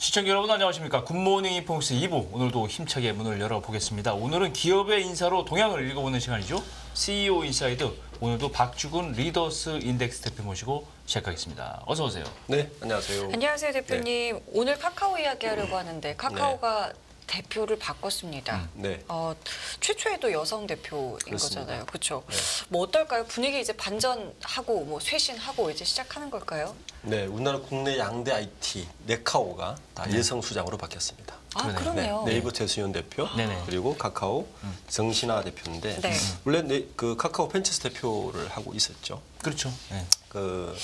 시청자 여러분 안녕하십니까. 굿모닝 인포믹스 2부 오늘도 힘차게 문을 열어보겠습니다. 오늘은 기업의 인사로 동향을 읽어보는 시간이죠. CEO 인사이드 오늘도 박주근 리더스 인덱스 대표 모시고 시작하겠습니다. 어서 오세요. 네, 안녕하세요. 안녕하세요 대표님. 오늘 카카오 이야기하려고 하는데 카카오가 대표를 바꿨습니다. 네. 최초의 또 여성 대표인 그렇습니다. 거잖아요. 그렇죠? 네. 뭐 어떨까요? 분위기 이제 반전하고 뭐 쇄신하고 이제 시작하는 걸까요? 네, 우리나라 국내 양대 IT 네카오가 다 여성 수장으로 바뀌었습니다. 아, 그러네요. 그러네요. 네이버 최수연 대표 네네. 그리고 카카오 정신아 대표인데 네. 원래 그 카카오 펜처스 대표를 하고 있었죠. 그렇죠. 네. 그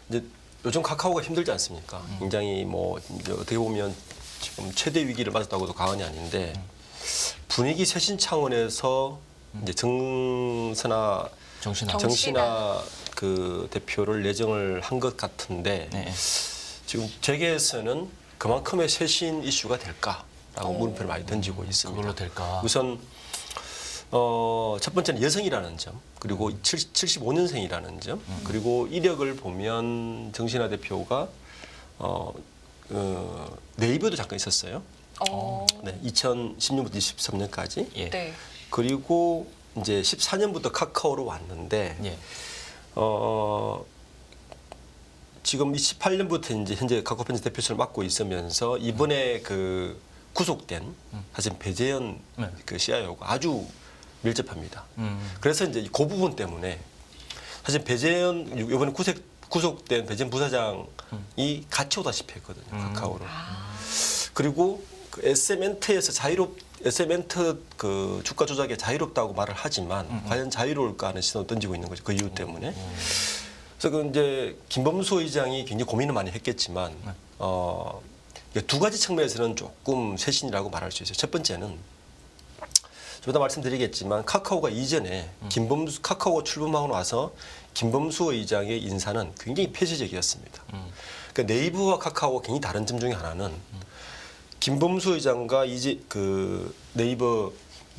이제 요즘 카카오가 힘들지 않습니까? 굉장히 뭐 이제 어떻게 보면 지금 최대 위기를 맞았다고도 과언이 아닌데 분위기 쇄신 차원에서 이제 정신아 그 대표를 내정을 한 것 같은데 네. 지금 재계에서는 그만큼의 쇄신 이슈가 될까라고 물음표를 많이 던지고 있습니다. 그걸로 될까? 우선 첫 번째는 여성이라는 점, 그리고 75년생이라는 점, 그리고 이력을 보면 정신아 대표가 네이버도 잠깐 있었어요. 네, 2010년부터 23년까지. 예. 네. 그리고 이제 14년부터 카카오로 왔는데 예. 지금 28년부터 이제 현재 카카오 펜처스 대표를 맡고 있으면서 이번에 그 구속된 사실 배재현 네. 그 CIO가 아주 밀접합니다. 음. 그래서 이제 그 부분 때문에 사실 배재현 이번에 구속된 배재현 부사장이 같이 오다시피 했거든요. 카카오로. 그리고 그 SM엔터에서 SM엔터 그 주가 조작에 자유롭다고 말을 하지만 과연 자유로울까 하는 시선을 던지고 있는 거죠. 그 이유 때문에. 그래서 그 이제 김범수 의장이 굉장히 고민을 많이 했겠지만 두 가지 측면에서는 조금 쇄신이라고 말할 수 있어요. 첫 번째는 좀 이따 말씀드리겠지만 카카오가 이전에 카카오가 출범하고 나서 김범수 의장의 인사는 굉장히 폐쇄적이었습니다. 그러니까 네이버와 카카오가 굉장히 다른 점 중에 하나는 김범수 의장과 이제 그 네이버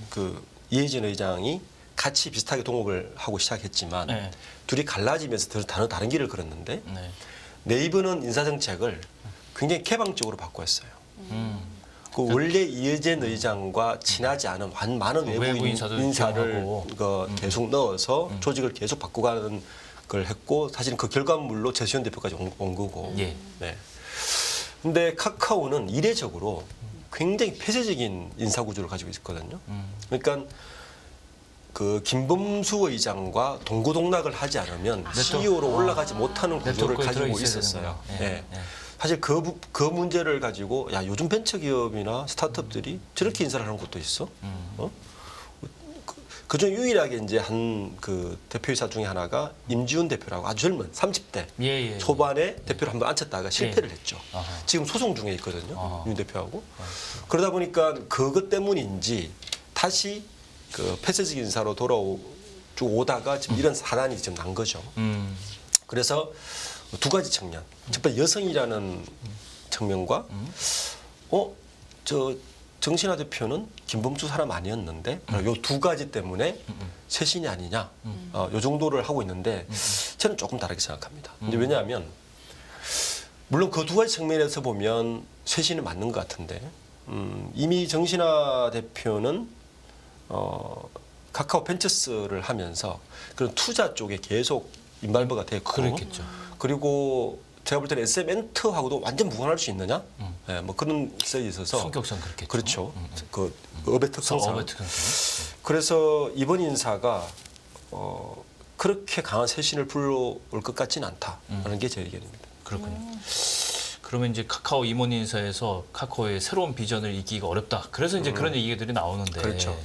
그 이해진 의장이 같이 비슷하게 동업을 하고 시작했지만 네. 둘이 갈라지면서 다른 길을 걸었는데 네. 네이버는 인사 정책을 굉장히 개방적으로 바꿨어요. 그 원래 이해진 의장과 친하지 않은 많은 외부 인사들 인사를 지원하고. 계속 넣어서 조직을 계속 바꾸가는 걸 했고 사실은 그 결과물로 최수연 대표까지 온 거고. 예. 네. 근데 카카오는 이례적으로 굉장히 폐쇄적인 인사 구조를 가지고 있거든요. 그러니까 그 김범수 의장과 동고동락을 하지 않으면 CEO로 올라가지 못하는 구조를 네트워크에 가지고 들어있어야 있었어요. 되는구나. 예. 네. 사실 그 문제를 가지고 야 요즘 벤처기업이나 스타트업들이 저렇게 인사를 하는 곳도 있어. 그중 유일하게 이제 한 그 대표이사 중에 하나가 임지훈 대표라고 아주 젊은 30대 예. 초반에 대표를 한번 앉혔다가 실패를 했죠. 아하. 지금 소송 중에 있거든요. 아하. 윤 대표하고. 그러다 보니까 그것 때문인지 다시 그 폐쇄적 인사로 돌아오다가 지금 이런 사단이 지금 난 거죠. 그래서 두 가지 측면. 첫 번째 여성이라는 측면과 저 정신아 대표는 김범수 사람 아니었는데 요 두 가지 때문에 쇄신이 아니냐 요 정도를 하고 있는데 저는 조금 다르게 생각합니다. 근데 왜냐하면 물론 그 두 가지 측면에서 보면 쇄신은 맞는 것 같은데 이미 정신아 대표는 카카오 펜처스를 하면서 그런 투자 쪽에 계속 인발버가 됐고 그랬겠죠. 그리고 제가 볼 때는 SM엔터하고도 완전 무관할 수 있느냐? 네, 뭐 그런 썰에 있어서 성격상 그렇겠죠. 그렇죠. 그 업의 특성상. 업의 특성상. 그래서 이번 인사가 그렇게 강한 쇄신을 불러올 것 같지는 않다라는 게 제 의견입니다. 그렇군요. 그러면 이제 카카오 임원 인사에서 카카오의 새로운 비전을 이기기가 어렵다. 그래서 이제 그런 얘기들이 나오는데. 그렇죠.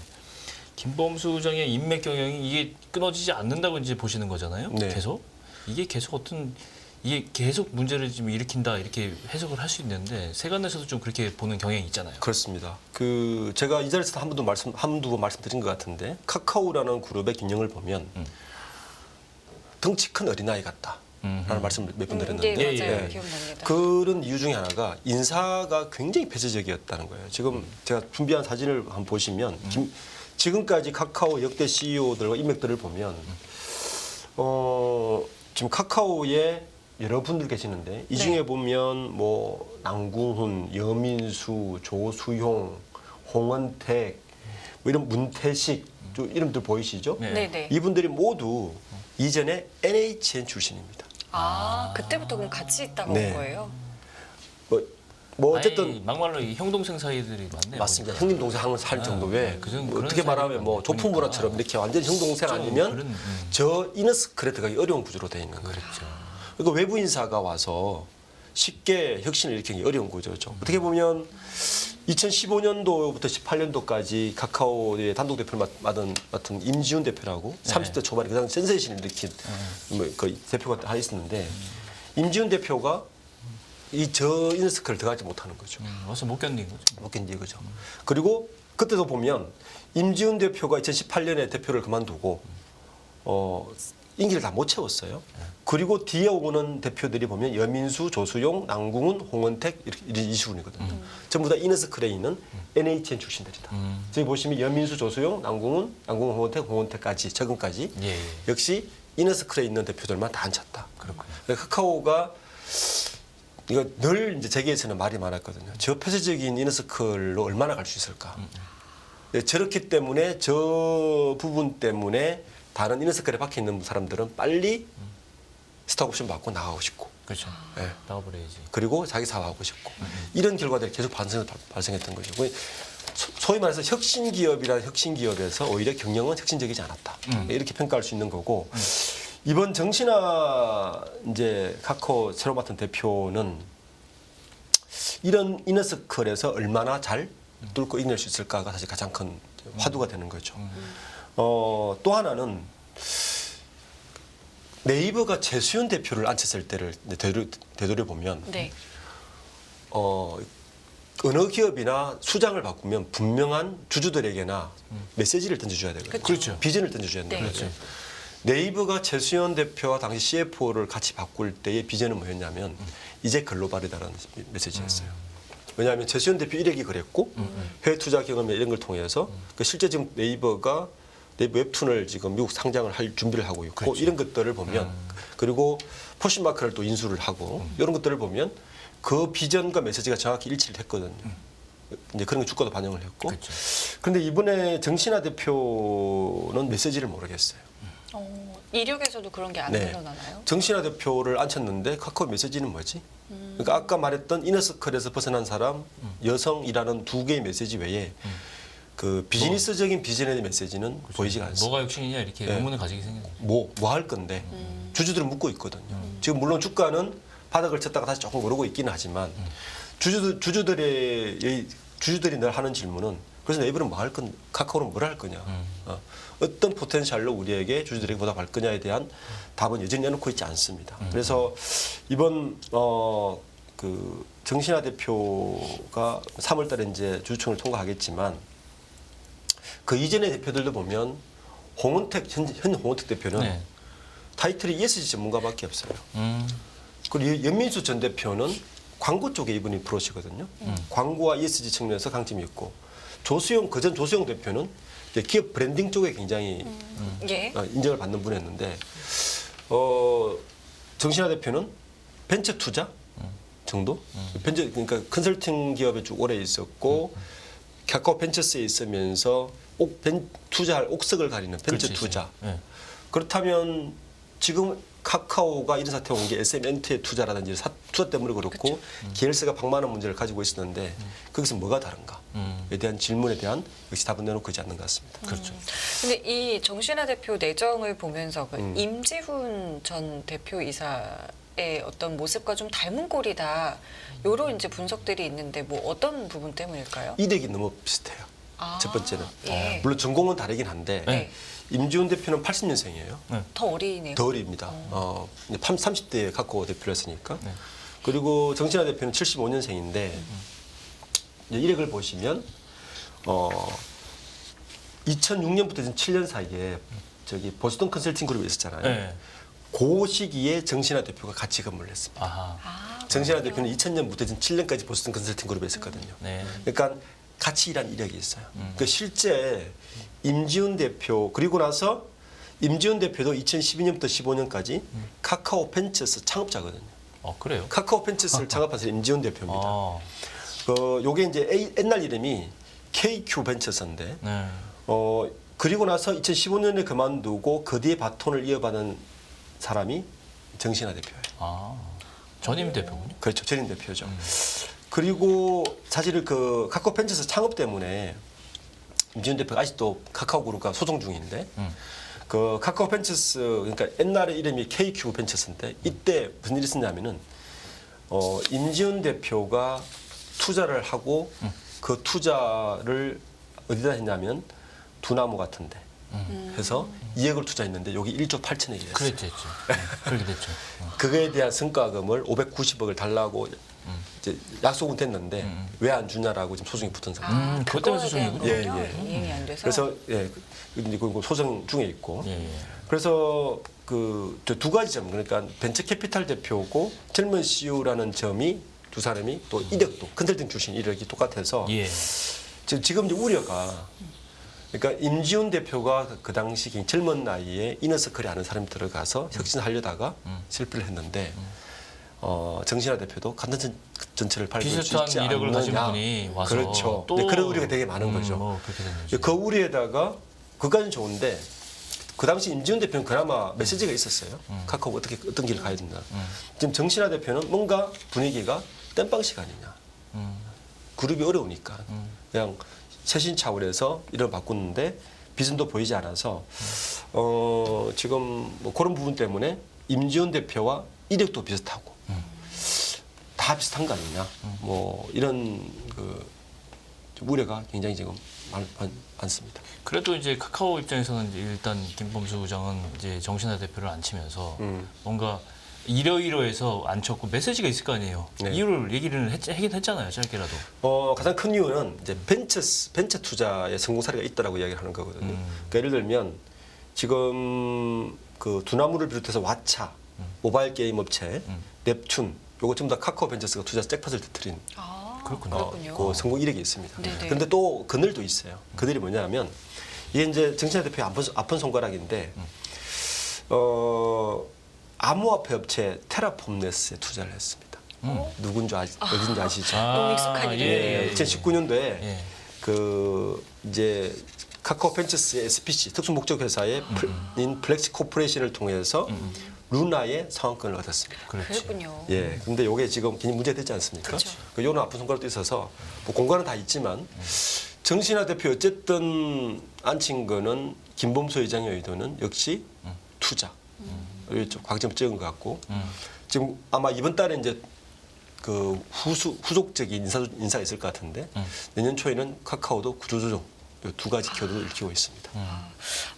김범수 의장의 인맥 경영이 이게 끊어지지 않는다고 이제 보시는 거잖아요. 네. 계속 이게 계속 문제를 좀 일으킨다 이렇게 해석을 할 수 있는데 세간에서도 좀 그렇게 보는 경향이 있잖아요. 그렇습니다. 그 제가 이 자리에서 한두 번 말씀드린 것 같은데 카카오라는 그룹의 균형을 보면 덩치 큰 어린아이 같다라는 말씀을 몇 번 드렸는데 네, 맞아요. 예. 기억납니다. 그런 이유 중에 하나가 인사가 굉장히 폐쇄적이었다는 거예요. 지금 제가 준비한 사진을 한번 보시면 지금까지 카카오 역대 CEO들과 인맥들을 보면 지금 카카오의 여러 분들 계시는데 이 중에 네. 보면 뭐 남궁훈, 여민수, 조수용, 홍은택, 뭐 이런 문태식 좀 이름들 보이시죠? 네. 네네. 이분들이 모두 이전에 NHN 출신입니다. 아, 그때부터 그럼 같이 있다가 네. 온 거예요? 뭐 어쨌든 아니, 막말로 이 형 동생 사이들이 많네요. 맞습니다. 보니까. 형님 동생 살 정도에 그 정도 뭐 그런 어떻게 말하면 사이가 뭐 조품 보니까. 문화처럼 이렇게 완전 형 동생 좀 아니면 그런, 저 이너스클에 들어가기 어려운 구조로 되어 있는 거예요. 그렇죠. 그러니까 외부 인사가 와서 쉽게 혁신을 일으키기 어려운 구조죠. 어떻게 보면 2015년도부터 18년도까지 카카오의 단독 대표를 맡은 임지훈 대표라고 30대 초반에 가장 센세이션을 일으킨 그 대표가 다 있었는데 임지훈 대표가 이 저 이너스클을 들어가지 못하는 거죠. 와서 못 견딘 거죠. 못 견디는 거죠. 그리고 그때도 보면 임지훈 대표가 2018년에 대표를 그만두고 임기를 다 못 채웠어요. 그리고 뒤에 오는 대표들이 보면 여민수, 조수용, 남궁훈, 홍은택 이런 이수군이거든요. 전부 다 이너스클에 있는 NHN 출신들이다. 저기 보시면 여민수, 조수용, 남궁훈, 홍은택까지 최근까지 예, 예. 역시 이너스클에 있는 대표들만 다 앉혔다. 그렇군요. 카카오가 이거 늘 이제 재계에서는 말이 많았거든요. 저 폐쇄적인 이너스클로 얼마나 갈 수 있을까? 네, 저렇기 때문에 저 부분 때문에 다른 이너스클에 박혀 있는 사람들은 빨리 스톡옵션 받고 나가고 싶고, 그렇죠. 예. 나가버려야지. 그리고 자기 사업하고 싶고 이런 결과들이 계속 발생했던 거죠. 소위 말해서 혁신 기업이라는 혁신 기업에서 오히려 경영은 혁신적이지 않았다. 이렇게 평가할 수 있는 거고. 이번 정신아 이제 카카오 새로 맡은 대표는 이런 이너스클에서 얼마나 잘 뚫고 이겨낼 수 있을까가 사실 가장 큰 화두가 되는 거죠. 또 하나는 네이버가 최수연 대표를 앉혔을 때를 되돌려 보면 네. 어느 기업이나 수장을 바꾸면 분명한 주주들에게나 메시지를 던져줘야 되거든요. 그렇죠. 비전을 던져줘야 네. 되거든요. 그렇죠. 네이버가 최수연 대표와 당시 CFO를 같이 바꿀 때의 비전은 뭐였냐면 이제 글로벌이다라는 메시지였어요. 왜냐하면 최수연 대표 일액이 그랬고 해외 투자 경험 이런 걸 통해서 실제 지금 네이버 웹툰을 지금 미국 상장을 할 준비를 하고 있고 그렇죠. 이런 것들을 보면 그리고 포신마크를 또 인수를 하고 이런 것들을 보면 그 비전과 메시지가 정확히 일치를 했거든요. 이제 그런 게 주가도 반영을 했고. 그렇죠. 그런데 이번에 정신아 대표는 메시지를 모르겠어요. 이력에서도 그런 게 안 네. 드러나나요? 정신아 대표를 앉혔는데 카카오 메시지는 뭐지? 그러니까 아까 말했던 이너스클에서 벗어난 사람, 여성이라는 두 개의 메시지 외에 그 비즈니스적인 비전의 메시지는 보이지가 않습니다. 뭐가 혁신이냐 이렇게 네. 의문을 가지게 생겼어요. 뭐 할 건데 주주들은 묻고 있거든요. 지금 물론 주가는 바닥을 쳤다가 다시 조금 오르고 있기는 하지만 주주들이 늘 하는 질문은 그래서 네이버는 뭐 할 건, 카카오는 뭘 할 거냐, 어떤 포텐셜로 우리에게 주주들에게 보답할 거냐에 대한 답은 여전히 내놓고 있지 않습니다. 그래서 이번 그 정신아 대표가 3월달에 이제 주주총을 통과하겠지만 그 이전의 대표들도 보면 현 홍은택 대표는 네. 타이틀이 ESG 전문가밖에 없어요. 그리고 연민수 전 대표는 광고 쪽에 이분이 프로시거든요. 광고와 ESG 측면에서 강점이 있고 그전 조수용 대표는 이제 기업 브랜딩 쪽에 굉장히 예. 인정을 받는 분이었는데 정신아 대표는 벤처 투자 정도? 그러니까 컨설팅 기업에 쭉 오래 있었고 카카오 벤처스에 있으면서 투자할 옥석을 가리는 벤처 그렇지. 투자. 네. 그렇다면 지금 카카오가 이런 사태 온 게 SMNT의 투자라든지 투자 때문에 그렇고 계열사가 방만한 문제를 가지고 있었는데 거기서 뭐가 다른가에 대한 질문에 대한 역시 답은 내놓고 있지 않는 것 같습니다. 그렇죠. 근데 이 정신아 대표 내정을 보면서 그 임지훈 전 대표이사의 어떤 모습과 좀 닮은 꼴이다. 요런 이제 분석들이 있는데 뭐 어떤 부분 때문일까요? 이력이 너무 비슷해요. 아, 첫 번째는. 예. 물론 전공은 다르긴 한데 네. 임지훈 대표는 80년생이에요. 더 어리네요. 더 어립니다. 30대에 카카오 대표를 했으니까. 네. 그리고 정신아 대표는 75년생인데 이력을 보시면 2006년부터 7년 사이에 저기 보스턴 컨설팅 그룹에 있었잖아요. 네. 그 시기에 정신아 대표가 같이 근무를 했습니다. 아하. 정신아 대표는 2000년부터 7년까지 보스턴 컨설팅 그룹에 있었거든요. 네. 그러니까 같이 일한 이력이 있어요. 그 실제 임지훈 대표 그리고 나서 임지훈 대표도 2012년부터 15년까지 카카오 벤처스 창업자거든요. 그래요? 카카오 벤처스를 창업한 사람이 임지훈 대표입니다. 아, 요게 이제 옛날 이름이 KQ 벤처스인데 네. 그리고 나서 2015년에 그만두고 그 뒤에 바톤을 이어받은 사람이 정신화 대표예요. 아, 전임 대표군요. 그렇죠. 전임 대표죠. 그리고 사실 그 카카오 벤처스 창업 때문에 임지훈 대표가 아직도 카카오 그룹과 소송 중인데 그 카카오 벤처스 그러니까 옛날에 이름이 KQ 벤처스인데 이때 무슨 일이 있었냐면은 임지훈 대표가 투자를 하고 그 투자를 어디다 했냐면 두나무 같은데 해서 2억을 투자했는데 여기 1조 8천억이 됐어요. 그랬죠, 했죠. 그렇게 됐죠. 그거에 대한 성과금을 590억을 달라고 이제 약속은 됐는데 왜 안 주냐라고 지금 소송이 붙은 상태. 그것 때문에 소송이군요. 예, 거군요. 예. 이행이 안 돼서. 그래서 이거 소송 중에 있고. 예, 예. 그래서 그 두 가지 점 그러니까 벤처 캐피탈 대표고 젊은 CEO라는 점이 두 사람이 또 이력도 컨설팅 출신 이력이 똑같아서 예. 지금 이제 우려가 그러니까 임지훈 대표가 그 당시 굉장히 젊은 나이에 이너서클이 아는 사람이 들어가서 혁신하려다가 실패를 했는데 정신화 대표도 같은 전체를 밟을 수 비슷한 있지 이력을 가진 않느냐. 분이 와서 그렇죠. 또 네, 그런 우려가 되게 많은 거죠. 뭐 그렇게 된 거죠. 그 우려에다가 그까지는 좋은데 그 당시 임지훈 대표는 그나마 메시지가 있었어요. 카카오 어떤 길을 가야 된다. 지금 정신화 대표는 뭔가 분위기가 땜빵 시간이냐. 그룹이 어려우니까 그냥 쇄신 차원에서 이름을 바꾸는데 비전도 보이지 않아서 지금 뭐 그런 부분 때문에 임지훈 대표와 이력도 비슷하고 다 비슷한 거 아니냐. 뭐 이런 그 우려가 굉장히 지금 많습니다. 그래도 이제 카카오 입장에서는 이제 일단 김범수 부장은 이제 정신화 대표를 안 치면서 뭔가 이러이러해서 안 쳤고 메시지가 있을 거 아니에요. 네. 이유를 얘기를 하긴 했잖아요. 짧게라도. 가장 큰 이유는 이제 벤처 투자의 성공 사례가 있다라고 이야기를 하는 거거든요. 그러니까 예를 들면 지금 그 두나무를 비롯해서 왓챠, 모바일 게임 업체, 넵튠 요거 전부 다 카카오 벤처스가 투자 잭팟을 터뜨린 그렇군요. 그 성공 이력이 있습니다. 네네. 그런데 또 그늘도 있어요. 그늘이 뭐냐면 이게 이제 정신화 대표의 아픈 손가락인데 암호화폐 업체 테라폼네스에 투자를 했습니다. 누군지 어딘지 아시죠? 너무 익숙한 이름이네요. 예, 2019년도에 예. 그 이제 카카오 벤처스의 SPC 특수 목적 회사의 인 플렉시 코퍼레이션을 통해서 루나의 상환권을 얻었습니다. 그렇지. 그랬군요. 예, 근데 이게 지금 굉장히 문제가 되지 않습니까? 그렇죠. 그 요는 아픈 손가락도 있어서 뭐 공간은 다 있지만 정신화 대표 어쨌든 안친 거는 김범수 회장의 의도는 역시 투자. 좀 과점을 찍은 것 같고 지금 아마 이번 달에 이제 그 후속적인 인사가 있을 것 같은데 내년 초에는 카카오도 구조조정 두 가지 키워드를 익히고 있습니다.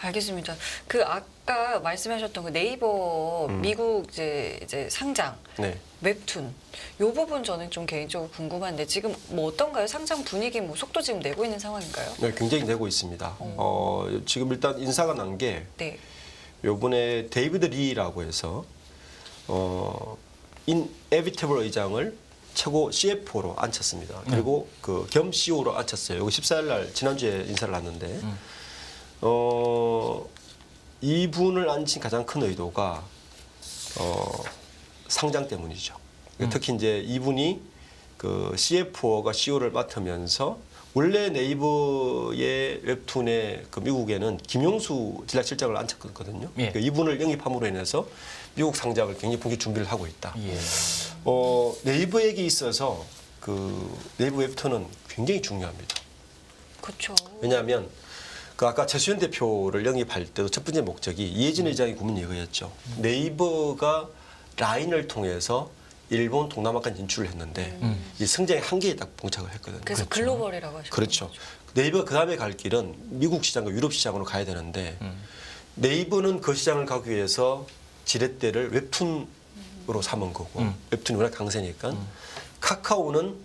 알겠습니다. 그 아까 말씀하셨던 그 네이버 미국 이제 상장 네. 웹툰 요 부분 저는 좀 개인적으로 궁금한데 지금 뭐 어떤가요? 상장 분위기 뭐 속도 지금 내고 있는 상황인가요? 네, 굉장히 되고 있습니다. 지금 일단 인사가 난 게 네. 요번에 데이비드 리라고 해서 인에비테블 의장을 최고 CFO로 앉혔습니다. 그리고 그 겸 CEO로 앉혔어요. 여기 14일 날 지난주에 인사를 났는데 이분을 앉힌 가장 큰 의도가 상장 때문이죠. 특히 이제 이분이 그 CFO가 CEO를 맡으면서 원래 네이버의 웹툰의 그 미국에는 김용수 전략실장을 앉혔거든요. 예. 그 이분을 영입함으로 인해서 미국 상장을 굉장히 본격 준비를 하고 있다. 예. 네이버에게 있어서 그 네이버 웹툰은 굉장히 중요합니다. 그렇죠. 왜냐하면 그 아까 최수현 대표를 영입할 때도 첫 번째 목적이 이해진 의장의 고민 이거였죠. 네이버가 라인을 통해서 일본 동남아까지 진출을 했는데 이 성장의 한계에 딱 봉착을 했거든요. 그래서 글로벌이라고 하셨죠. 그렇죠. 네이버가 그 다음에 갈 길은 미국 시장과 유럽 시장으로 가야 되는데 네이버는 그 시장을 가기 위해서 지렛대를 웹툰으로 삼은 거고 웹툰이 워낙 강세니까 카카오라는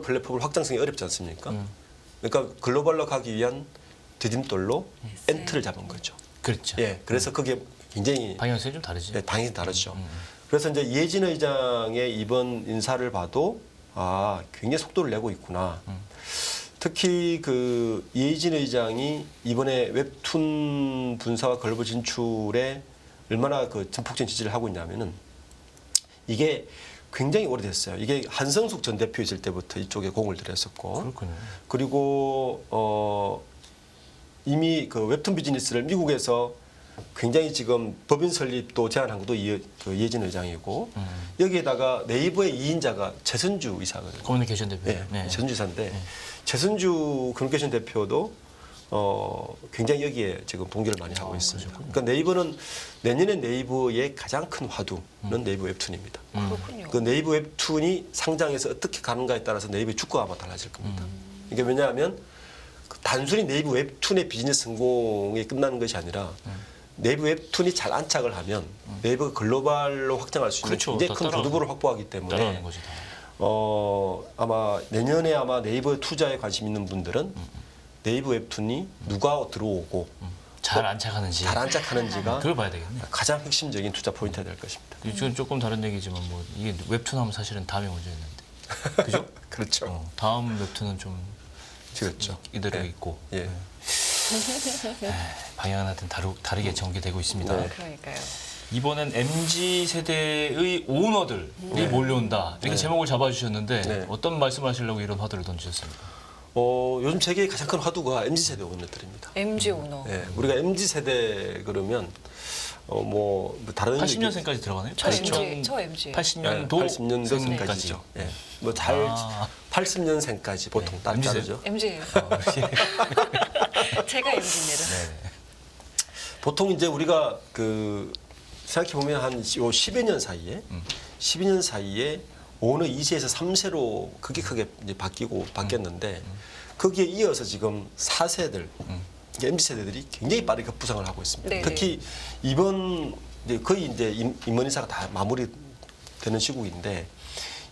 플랫폼을 확장성이 어렵지 않습니까? 그러니까 글로벌로 가기 위한 디딤돌로 엔트를 잡은 거죠. 그렇죠. 예, 그래서 그게 굉장히 방향성이 좀 다르지. 네, 방향이 다르죠. 그래서 이제 이해진 의장의 이번 인사를 봐도 굉장히 속도를 내고 있구나. 특히 그 이해진 의장이 이번에 웹툰 분사와 글로벌 진출에 얼마나 그 전폭적인 지지를 하고 있냐면은 이게 굉장히 오래됐어요. 이게 한성숙 전 대표 있을 때부터 이쪽에 공을 들였었고, 그렇군요. 그리고 이미 그 웹툰 비즈니스를 미국에서 굉장히 지금 법인 설립도 제안한 것도 이해진 의장이고, 여기에다가 네이버의 2인자가 최선주 이사거든요. 커뮤니케이션 대표. 네, 최선주 이사인데 최선주 커뮤니케이션 대표도 굉장히 여기에 지금 동조를 많이 하고 있습니다. 그러니까 네이버는 내년에 네이버의 가장 큰 화두는 네이버 웹툰입니다. 그렇군요. 그 네이버 웹툰이 상장해서 어떻게 가는가에 따라서 네이버의 축구가 아마 달라질 겁니다. 이게 왜냐하면 그 단순히 네이버 웹툰의 비즈니스 성공이 끝나는 것이 아니라 네이버 웹툰이 잘 안착을 하면 네이버가 글로벌로 확장할 수 있는 그렇죠. 굉장히 더 큰 따라가고. 보도부를 확보하기 때문에 따라가는 거지 다. 아마 내년에 아마 네이버 투자에 관심 있는 분들은 네이버 웹툰이 누가 들어오고 잘 안착하는지. 잘 안착하는지가 그걸 봐야 되겠네. 가장 핵심적인 투자 포인트가 될 것입니다. 이건 조금 다른 얘기지만 뭐 이게 웹툰 하면 사실은 다음이 먼저 있는데. 그죠? 그렇죠. 다음 웹툰은 좀 그렇죠. 이대로 네. 있고. 예. 방향은 하여튼 다르게 전개되고 있습니다. 네. 그러니까요. 이번엔 MZ 세대의 오너들이 몰려온다 이렇게 네. 제목을 잡아주셨는데 네. 어떤 말씀하시려고 이런 화두를 던지셨습니까? 요즘 세계의 가장 큰 화두가 MZ세대 오너들입니다. MG 오너. 예, 우리가 MZ세대 그러면 뭐 다른 80년생까지 들어가네요. 저 MG, 저 MG. 80년도 80년생까지죠. 예. 뭐 잘 아. 80년생까지 보통 네. MZ 세대? 따르죠. MG예요. 제가 MG입니다. 네. 보통 이제 우리가 그 생각해 보면 한 10여 년 사이에 12년 사이에 오너 2세에서 3세로 크게 이제 바뀌었는데 거기에 이어서 지금 4세들 MZ 세대들이 굉장히 빠르게 급부상을 하고 있습니다. 네네. 특히 이번 이제 거의 이제 임원 인사가 다 마무리되는 시국인데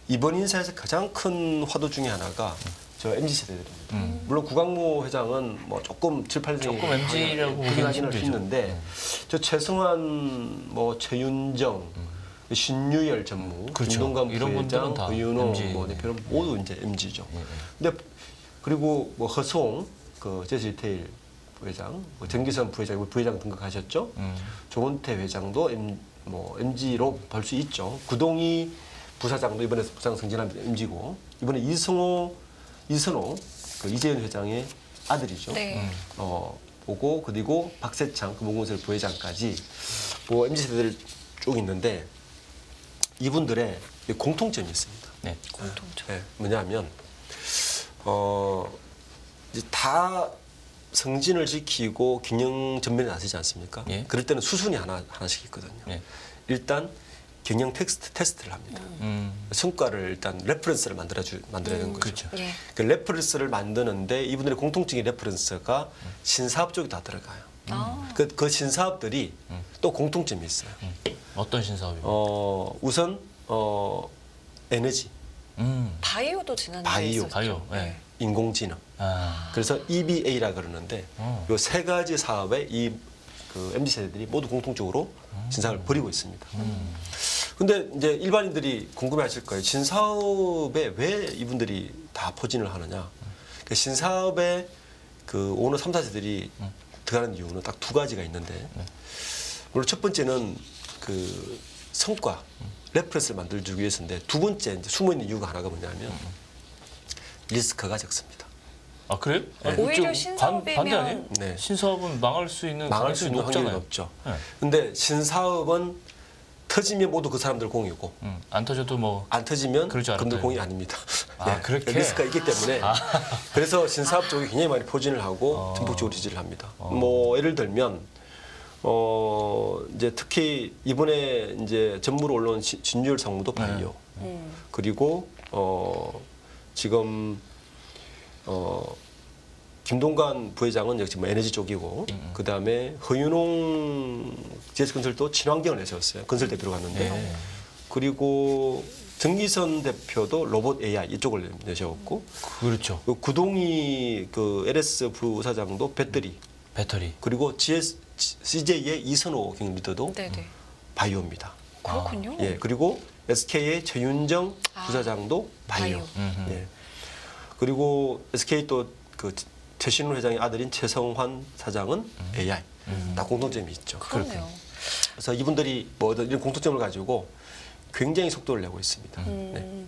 이번 인사에서 가장 큰 화두 중에 하나가 저 MZ 세대들입니다. 물론 구광모 회장은 뭐 조금 7, 8세 조금 MZ라고 보기는 하기는 힘들죠. 힘든데 저 최승환, 뭐 최윤정, 신유열 전무, 그렇죠. 김동관 이런 분들은 부회장, 다 허윤호 MZ. 뭐 대표는 모두 이제 MZ죠. 예, 예. 근데 그리고 뭐 허송 그 제스리테일 부회장, 뭐 정기선 부회장, 부회장 등극하셨죠. 조원태 회장도 MZ로 볼 수 있죠. 구동희 부사장도 이번에 부사장 승진한 MZ고 이번에 이선호 그 이재현 회장의 아들이죠. 네. 보고 그리고 박세창 금호건설 부회장까지 뭐 MZ 세대들 쭉 있는데 이분들의 공통점이 있습니다. 네. 공통점. 네, 뭐냐면 이제 다 성진을 지키고 균형 전면에 나서지 않습니까? 예. 그럴 때는 수순이 하나씩 있거든요. 예. 일단 경영 테스트를 합니다. 성과를 일단 레퍼런스를 만들어야 되는 거죠. 그렇죠. 예. 그 레퍼런스를 만드는데 이분들의 공통적인 레퍼런스가 신사업 쪽에 다 들어가요. 아. 그 신사업들이 또 공통점이 있어요. 어떤 신사업이요? 우선 에너지, 바이오도 지난주에 바이오. 있었죠. 바이오. 네. 인공지능. 아. 그래서 EBA라 그러는데 요 세 가지 사업에 그 MZ 세대들이 모두 공통적으로 신사업을 벌이고 있습니다. 근데 이제 일반인들이 궁금해하실 거예요. 신사업에 왜 이분들이 다 포진을 하느냐? 그 신사업에 그 오너 3, 4세들이 들어가는 이유는 딱 두 가지가 있는데 물론 첫 번째는 그 성과 레퍼런스를 만들어주기 위해서인데 두 번째 이제 숨어 있는 이유가 하나가 뭐냐면 리스크가 적습니다. 아 그래요? 아니, 오히려 좀 신사업이면- 반대 아니에요? 네. 신사업은 망할 수 있는 망할 수 가능성이 있는 확률이 높잖아요. 높죠. 네. 근데 신사업은 터지면 모두 그 사람들 공이고 안 터져도 뭐 안 터지면 그럴 줄 그분들 알았다, 공이 이거. 아닙니다. 아, 그렇게? 리스크가 있기 때문에 그래서 신사업 쪽이 굉장히 많이 포진을 하고 전폭적으로 지지를 합니다. 뭐 예를 들면 이제 특히 이번에 이제 전무로 올라온 진유열 상무도 바이오 그리고 지금 김동관 부회장은 역시 뭐 에너지 쪽이고 그 다음에 허윤홍 GS건설도 친환경을 내세웠어요. 건설 대표로 갔는데 네. 그리고 정기선 대표도 로봇 AI 이쪽을 내세웠고 그렇죠. 그 구동희 그 LS 부사장도 배터리 배터리. 그리고 CJ의 이선호 경리더도 네네. 바이오입니다. 그렇군요. 예 그리고 SK의 최윤정 부사장도 바이오. 바이오. 예. 그리고 SK 또 그 최신훈 회장의 아들인 최성환 사장은 AI. 다 공통점이 있죠. 그렇네요. 그래서 이분들이 뭐 이런 공통점을 가지고 굉장히 속도를 내고 있습니다. 네.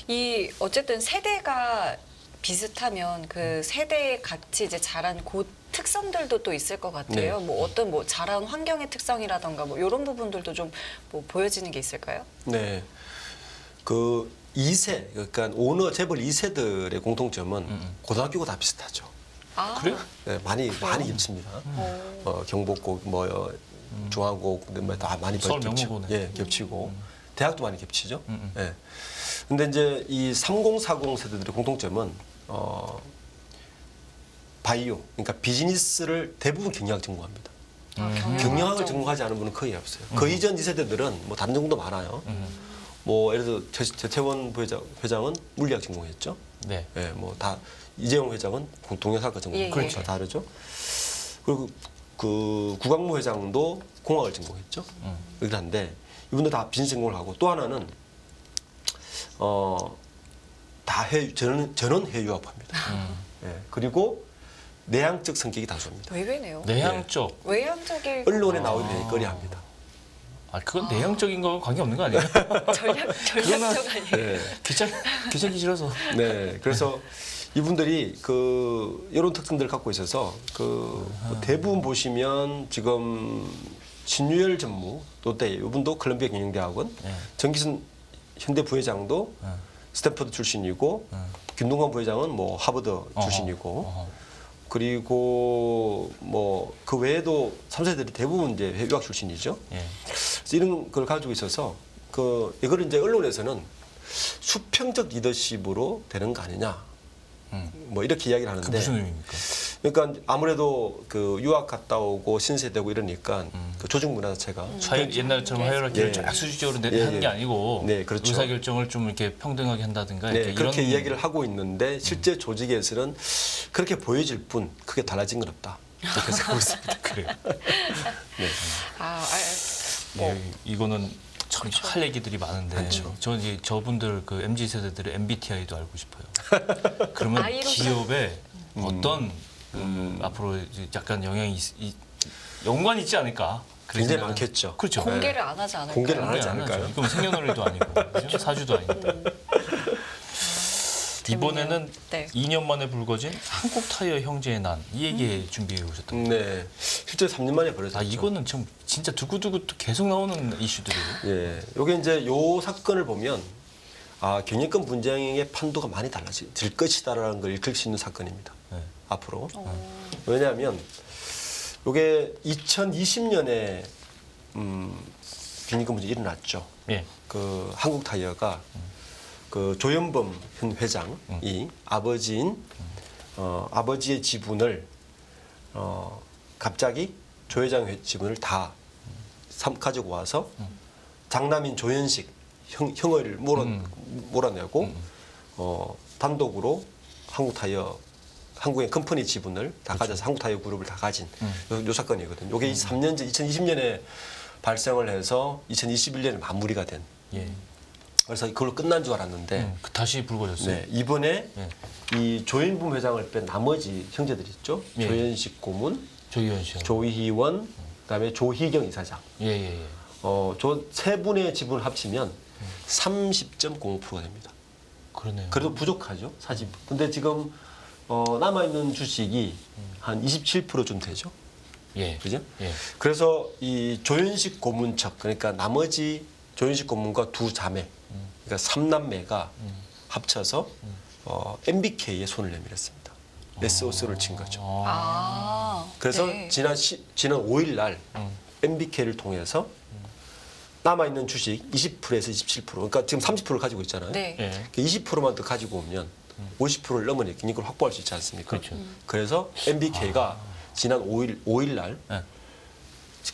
이 어쨌든 세대가 비슷하면 그 세대에 같이 이제 자란 그 특성들도 또 있을 것 같아요. 네. 뭐 어떤 뭐 자란 환경의 특성이라던가 뭐 이런 부분들도 좀 뭐 보여지는 게 있을까요? 네. 그 2세, 그러니까 오너 재벌 2세들의 공통점은 고등학교가 다 비슷하죠. 아, 그래요? 네, 많이 겹칩니다. 경복고, 뭐 중앙고, 다 많이 서울 겹치고, 명문고네. 예, 겹치고, 대학도 많이 겹치죠. 예. 근데 이제 이 3040 세대들의 공통점은 바이오, 그러니까 비즈니스를 대부분 경영학 전공합니다. 경영학을 전공하지 않은 분은 거의 없어요. 그 이전 2세대들은 뭐 다른 전공도 많아요. 뭐 예를 들어 최태원 회장은 물리학 전공했죠. 네. 예, 뭐 다 이재용 회장은 동영상과 전공, 예, 그렇죠, 예. 다르죠. 그리고 그 구광모 회장도 공학을 전공했죠. 그런데 이분들 다 비즈니스 전공을 하고 또 하나는 다 전원 해유학파입니다. 예, 그리고 내향적 성격이 다수입니다. 의외네요. 내향적. 외향적일 언론에 나오면 꺼려합니다. 아, 그건 내향적인 거 관계 없는 거 아니에요? 전략적 아니에요. 네. 귀찮기 싫어서. 네, 그래서 이분들이 그 이런 특성들을 갖고 있어서 그 대부분 보시면 지금 신유열 전무 롯데 이분도 콜롬비아 경영대학원, 네. 정기순 현대 부회장도 스탠퍼드 출신이고 김동관 부회장은 뭐 하버드 출신이고 어허. 그리고 뭐 그 외에도 3세들이 대부분 이제 유학 출신이죠. 예. 그래서 이런 걸 가지고 있어서 그 이걸 이제 언론에서는 수평적 리더십으로 되는 거 아니냐. 뭐 이렇게 이야기를 그 하는데 무슨 의미입니까? 그러니까 아무래도 그 유학 갔다 오고 신세되고 이러니까 그 조직 문화 자체가 옛날처럼 하이어라키를 예. 쫙 수직적으로 예, 하는 게 예. 아니고 네, 그렇죠. 의사결정을 좀 이렇게 평등하게 한다든가 네, 이렇게 그렇게 이런 이야기를 하고 있는데 실제 조직에서는 그렇게 보여질 뿐 크게 달라진 건 없다. 이렇게 생각하고 있습니다. 그래요. 뭐. 예, 이거는 참 할 얘기들이 많은데 그렇죠. 저는 이제 저분들 그 MZ 세대들의 MBTI도 알고 싶어요. 그러면 아이로 기업에 어떤 앞으로 이제 약간 영향이 연관이 있지 않을까? 그런 굉장히 생각은- 많겠죠. 그렇죠. 공개를 안 하지 않을까요? 공개를 안 하지 공개 않을까요? 하죠. 이건 생년월일도 아니고 그죠? 사주도 아니고. 이번에는 네. 2년 만에 불거진 한국 타이어 형제의 난 이 얘기 준비해 오셨던 거예요. 네, 실제 3년 만에 벌어졌죠. 아 이거는 참 진짜 두고두고 또 계속 나오는 이슈들이에요. 예, 요게 이제 요 사건을 보면 아 경영권 분쟁의 판도가 많이 달라질 것이다라는 걸 읽을 수 있는 사건입니다. 네. 앞으로 왜냐하면 요게 2020년에 경영권 분쟁이 일어났죠. 예. 그 한국 타이어가 그 조현범 현 회장이 아버지의 지분을 갑자기 조 회장 지분을 다 가지고 와서 장남인 조현식 형을 몰아내고 단독으로 한국의 컴퍼니 지분을 다 가져서 한국 타이어 그룹을 다 가진 요 사건이거든요. 이게 3년 전 2020년에 발생을 해서 2021년에 마무리가 된. 예. 그래서 그걸로 끝난 줄 알았는데 다시 불거졌어요. 네, 이번에 네. 이 조현범 회장을 뺀 나머지 형제들 있죠. 예. 조현식 고문, 조희연 씨요. 조희원, 그다음에 조희경 이사장. 예예예. 저 세 분의 지분을 합치면 30.05%가 됩니다. 그러네요. 그래도 부족하죠, 사실. 근데 지금 남아 있는 주식이 한 27%좀 되죠. 예. 그죠? 예. 그래서 이 조현식 고문척, 그러니까 나머지 조현식 고문과 두 자매, 그러니까 3남매가 합쳐서 MBK에 손을 내밀었습니다. SOS를 친 거죠. 아, 그래서 네. 지난 5일 날 MBK를 통해서 남아 있는 주식 20%에서 27%, 그러니까 지금 30%를 가지고 있잖아요. 네. 예. 20%만 더 가지고 오면 50%를 넘어내 이걸 확보할 수 있지 않습니까? 그렇죠. 그래서 MBK가 지난 5일 날 예.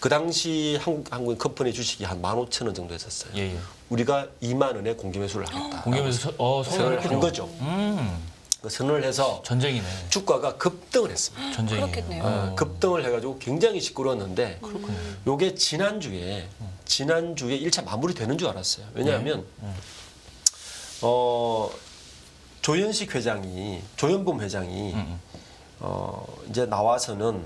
그 당시 한국 컴퍼니 주식이 한 15,000원 정도 했었어요. 예, 예. 우리가 2만 원에 공개 매수를 하겠다. 공개면서 선언을 선언을 한 거죠. 그 선언을 해서 전쟁이네. 주가가 급등을 했습니다. 전쟁이에요. 그렇겠네요. 급등을 해가지고 굉장히 시끄러웠는데 그렇군요. 요게 지난주에 1차 마무리되는 줄 알았어요. 왜냐하면 조현식 회장이 조현범 회장이 이제 나와서는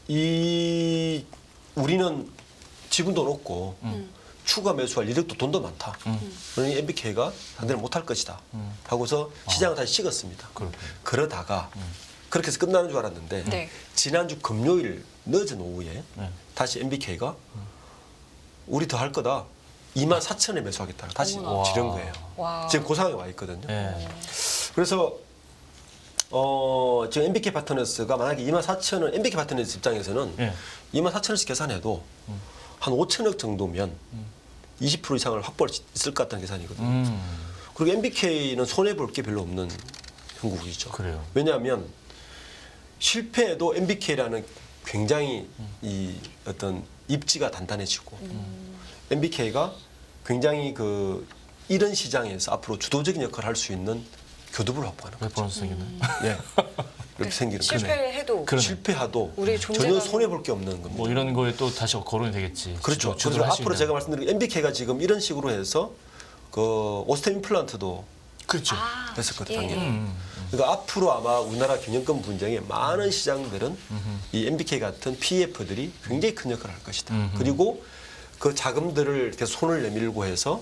이 우리는 지분도 높고 추가 매수할 이력도 돈도 많다. 그러니 MBK가 상대를 못할 것이다. 하고서 시장을 다시 식었습니다. 그러다가 그렇게 해서 끝나는 줄 알았는데 네. 지난주 금요일 늦은 오후에 네. 다시 MBK가 우리 더 할 거다. 24,000원에 매수하겠다고 다시 어머나. 지른 거예요. 와. 지금 그 상황에 와 있거든요. 예. 그래서 지금 MBK 파트너스가 만약에 24,000원 MBK 파트너스 입장에서는 예. 24,000원씩 계산해도 한 5천억 정도면 20% 이상을 확보할 수 있을 것 같다는 계산이거든요. 그리고 MBK는 손해 볼 게 별로 없는 형국이죠. 그래요. 왜냐하면 실패해도 MBK라는 굉장히 이 어떤 입지가 단단해지고 MBK가 굉장히 그 이런 시장에서 앞으로 주도적인 역할을 할 수 있는 교두부를 확보하는 거죠. 레퍼런스 생기는. 예. 이렇게 생기는 거죠. 실패해도 그러네. 실패해도 우리의 전혀 존재감을- 손해 볼 게 없는 겁니다. 뭐 이런 거에 또 다시 거론이 되겠지. 그렇죠. 주도를 그래서 할수 앞으로 있는. 제가 말씀드린 MBK가 지금 이런 식으로 해서 그 오스템 임플란트도 그렇죠. 했었거든요. 예. 당연히. 그러니까 앞으로 아마 우리나라 경영권 분쟁에 많은 시장들은 이 MBK 같은 PF들이 굉장히 큰 역할을 할 것이다. 그리고 그 자금들을 계속 손을 내밀고 해서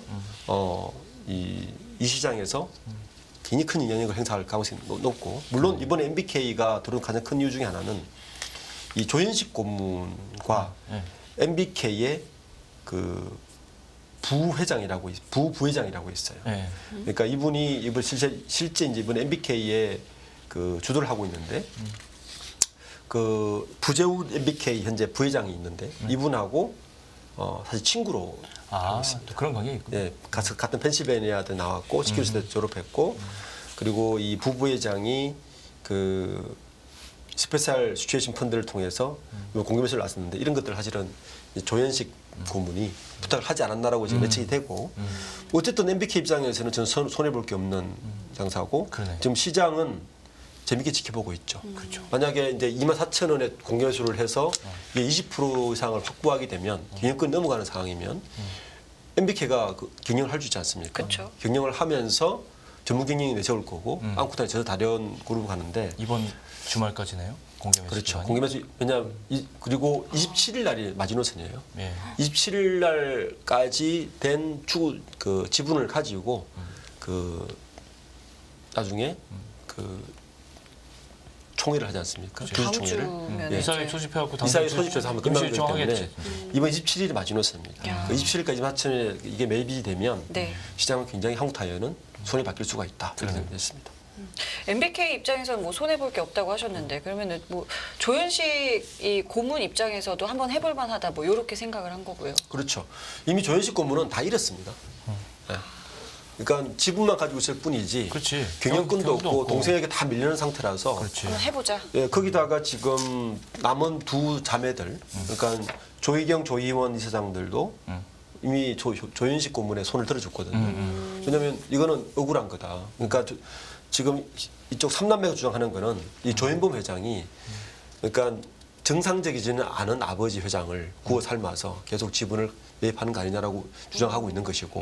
이 시장에서 굉장히 큰 영향력을 행사할 가능성이 높고 물론 이번에 MBK가 들어온 가장 큰 이유 중에 하나는 이 조현식 고문과 네. MBK의 그 부부회장이라고 있어요. 예. 그러니까 이분이 이번 실제 이제 이번 MBK의 그 주도를 하고 있는데 그 부재우 MBK 현재 부회장이 있는데 이분하고 사실 친구로 아, 알고 있습니다. 또 그런 관계 있고. 예, 같은 펜실베니아대 나왔고 시큐리티대 졸업했고 그리고 이 부부회장이 그 스페셜 시츄에이션 펀드를 통해서 공개매수를 나왔었는데 이런 것들 사실은 이제 조현식 고문이 부탁을 하지 않았나라고 지금 예측이 되고 어쨌든 MBK 입장에서는 저는 손해 볼 게 없는 장사고 그러네. 지금 시장은 재밌게 지켜보고 있죠. 그렇죠. 만약에 이제 24,000원에 공개매수를 해서 이게 20% 이상을 확보하게 되면 경영권 넘어가는 상황이면 MBK가 그 경영을 할 수 있지 않습니까? 그렇죠. 경영을 하면서 전문 경영이 내세울 거고 안쿠탄이 저 다른 그룹 가는데 이번 주말까지네요. 공개 매수. 그렇죠. 기간이. 공개매수 왜냐하면 그리고 27일 날이 마지노선이에요. 예. 27일 날까지 된 그 지분을 가지고 그 나중에 그 총회를 하지 않습니까? 다음 주주총회를. 주면 이사회 소집해갖고 당장 이사회 소집해서 한번 끝나는 거기 때문에 하겠지. 이번 27일이 마지노선입니다. 야. 그 27일까지 마침에 이게 매입이 되면 네. 시장은 굉장히 한국타이어는 손이 바뀔 수가 있다. 이렇게 생각했습니다. MBK 입장에서는 뭐 손해 볼 게 없다고 하셨는데 그러면은 뭐 조현식 이 고문 입장에서도 한번 해볼 만하다 뭐 이렇게 생각을 한 거고요. 그렇죠. 이미 조현식 고문은 다 잃었습니다. 네. 그러니까 지분만 가지고 있을 뿐이지 그렇지. 경영권도 경영도 없고 없고. 동생에게 다 밀려는 상태라서 그렇지. 한번 해보자. 예, 거기다가 지금 남은 두 자매들 그러니까 조희경, 조희원 이사장들도 이미 조현식 고문에 손을 들어줬거든요. 왜냐하면 이거는 억울한 거다. 그러니까 지금 이쪽 삼남매가 주장하는 거는 이 조현범 회장이 그러니까 정상적이지는 않은 아버지 회장을 구워 삶아서 계속 지분을 매입하는 거 아니냐라고 주장하고 있는 것이고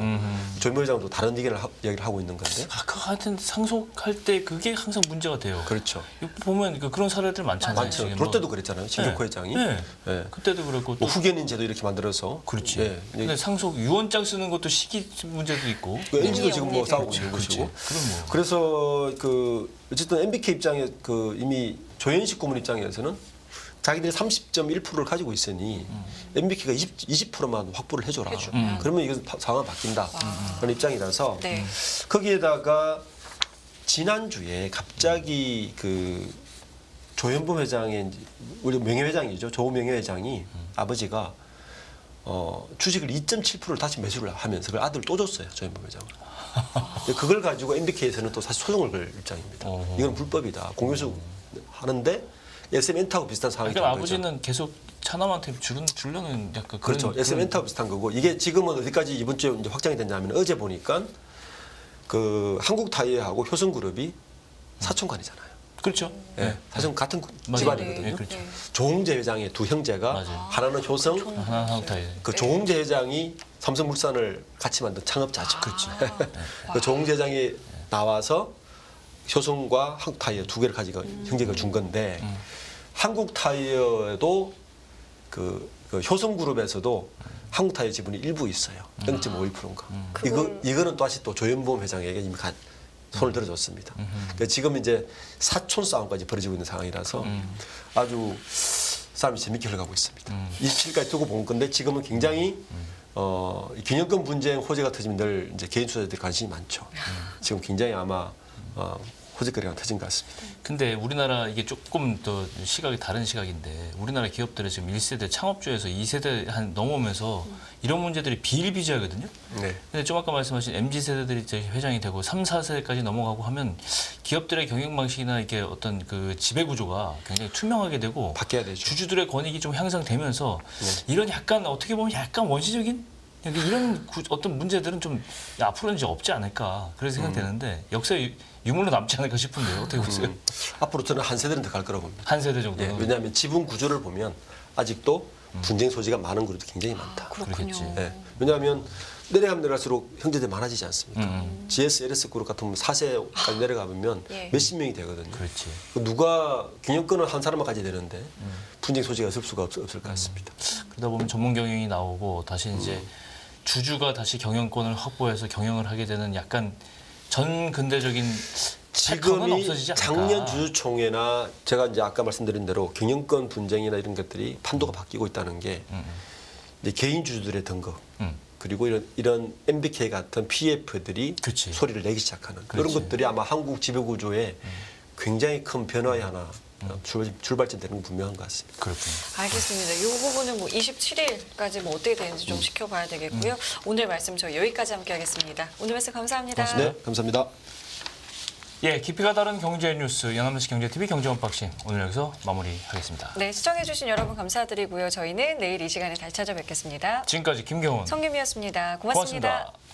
조현범 회장도 다른 얘기를 하고 있는 건데 그 하여튼 상속할 때 그게 항상 문제가 돼요. 그렇죠. 이거 보면 그런 사례들 많잖아요. 많죠. 지금 볼 뭐. 때도 그랬잖아요. 신격호 네. 회장이. 네. 예. 그때도 그랬고 또 뭐 후견인 제도 이렇게 만들어서 그렇지. 예. 근데 상속 유언장 쓰는 것도 시기 문제도 있고. 그 NG도 지금 뭐 언니 싸우고 되고. 있는 그렇지. 것이고. 그럼 뭐. 그래서 그 어쨌든 MBK 입장에 그 이미 조현식 고문 입장에서는 자기들이 30.1%를 가지고 있으니 MBK가 20%만 확보를 해줘라. 그러면 이건 상황이 바뀐다. 그런 입장이라서 네. 거기에다가 지난주에 갑자기 그 조현범 회장의 우리 명예회장이죠. 조 명예회장이 아버지가 주식을 2.7%를 다시 매수를 하면서 그걸 아들 또 줬어요. 조현범 회장은. 그걸 가지고 MBK에서는 또 사실 소송을 걸 입장입니다. 이건 불법이다. 공유수 하는데 SM엔터하고 비슷한 상황이 된 그러니까 거죠. 아버지는 계속 차남한테 주려는 약간 그렇죠. SM엔터하고 비슷한 거고 이게 지금은 어디까지 이번 주에 이제 확장이 됐냐면 어제 보니까 그 한국타이어하고 효성그룹이 사촌간이잖아요. 그렇죠. 예, 사실 같은 맞아요. 집안이거든요. 네, 그렇죠. 조홍재 회장의 두 형제가 맞아요. 하나는 효성, 하나 한국타이. 그 조홍재 회장이 삼성물산을 같이 만든 창업자죠. 그렇지. 그 조홍재 회장이 나와서 효성과 한국타이어 두 개를 가지고 형제가 준 건데 한국타이어도 그 효성그룹에서도 한국타이어 지분이 일부 있어요. 0.51%인가. 이거는 다시 또 조현범 회장에게 이미 손을 들어줬습니다. 그러니까 지금 이제 사촌 싸움까지 벌어지고 있는 상황이라서 아주 싸움이 재밌게 흘러가고 있습니다. 27일까지 두고 본 건데 지금은 굉장히 기념권 분쟁 호재가 터지면 늘 이제 개인 투자자들 관심이 많죠. 지금 굉장히 아마 호재거리가 터진 것 같습니다. 근데 우리나라 이게 조금 더 시각이 다른 시각인데 우리나라 기업들은 지금 1세대 창업주에서 2세대 한 넘어오면서 이런 문제들이 비일비재하거든요. 네. 근데 좀 아까 말씀하신 MZ세대들이 이제 회장이 되고 3, 4세까지 넘어가고 하면 기업들의 경영 방식이나 이게 어떤 그 지배 구조가 굉장히 투명하게 되고 바뀌어야 되죠. 주주들의 권익이 좀 향상되면서 이런 약간 어떻게 보면 약간 원시적인 이런 어떤 문제들은 좀 앞으로는 이제 없지 않을까 그런 생각되는데 역사의 유물로 남지 않을까 싶은데요. 어떻게 보세요? 앞으로 저는 한 세대는 더 갈 거라고 봅니다. 한 세대 정도. 예, 왜냐하면 지분 구조를 보면 아직도 분쟁 소지가 많은 그룹이 굉장히 많다. 그렇군요. 그러겠지. 예, 왜냐하면 내려가면 내려갈수록 형제들이 많아지지 않습니까? GS, LS 그룹 같은 4세까지 내려가면 예. 몇십 명이 되거든요. 그렇지. 누가 기념권을 한 사람만 가져야 되는데 분쟁 소지가 없을 수가 없을 것 같습니다. 그러다 보면 전문 경영이 나오고 다시 이제 주주가 다시 경영권을 확보해서 경영을 하게 되는 약간 전 근대적인 패턴은 지금이 없어지지 않을까. 작년 주주총회나 제가 이제 아까 말씀드린 대로 경영권 분쟁이나 이런 것들이 판도가 바뀌고 있다는 게 이제 개인 주주들의 등급 그리고 이런 MBK 같은 PF들이 그치. 소리를 내기 시작하는 그런 그렇지. 것들이 아마 한국 지배 구조에 굉장히 큰 변화의 하나 출발점 되는 건 분명한 것 같습니다. 그렇군요. 알겠습니다. 이 부분은 뭐 27일까지 뭐 어떻게 되는지 좀 지켜봐야 되겠고요. 오늘 말씀 저희 여기까지 함께하겠습니다. 오늘 말씀 감사합니다. 네, 감사합니다. 예, 깊이가 다른 경제 뉴스 연합뉴스 경제TV 경제언박싱 오늘 여기서 마무리하겠습니다. 네, 시청해주신 여러분 감사드리고요. 저희는 내일 이 시간에 다시 찾아뵙겠습니다. 지금까지 김경훈 성김이었습니다. 고맙습니다. 고맙습니다.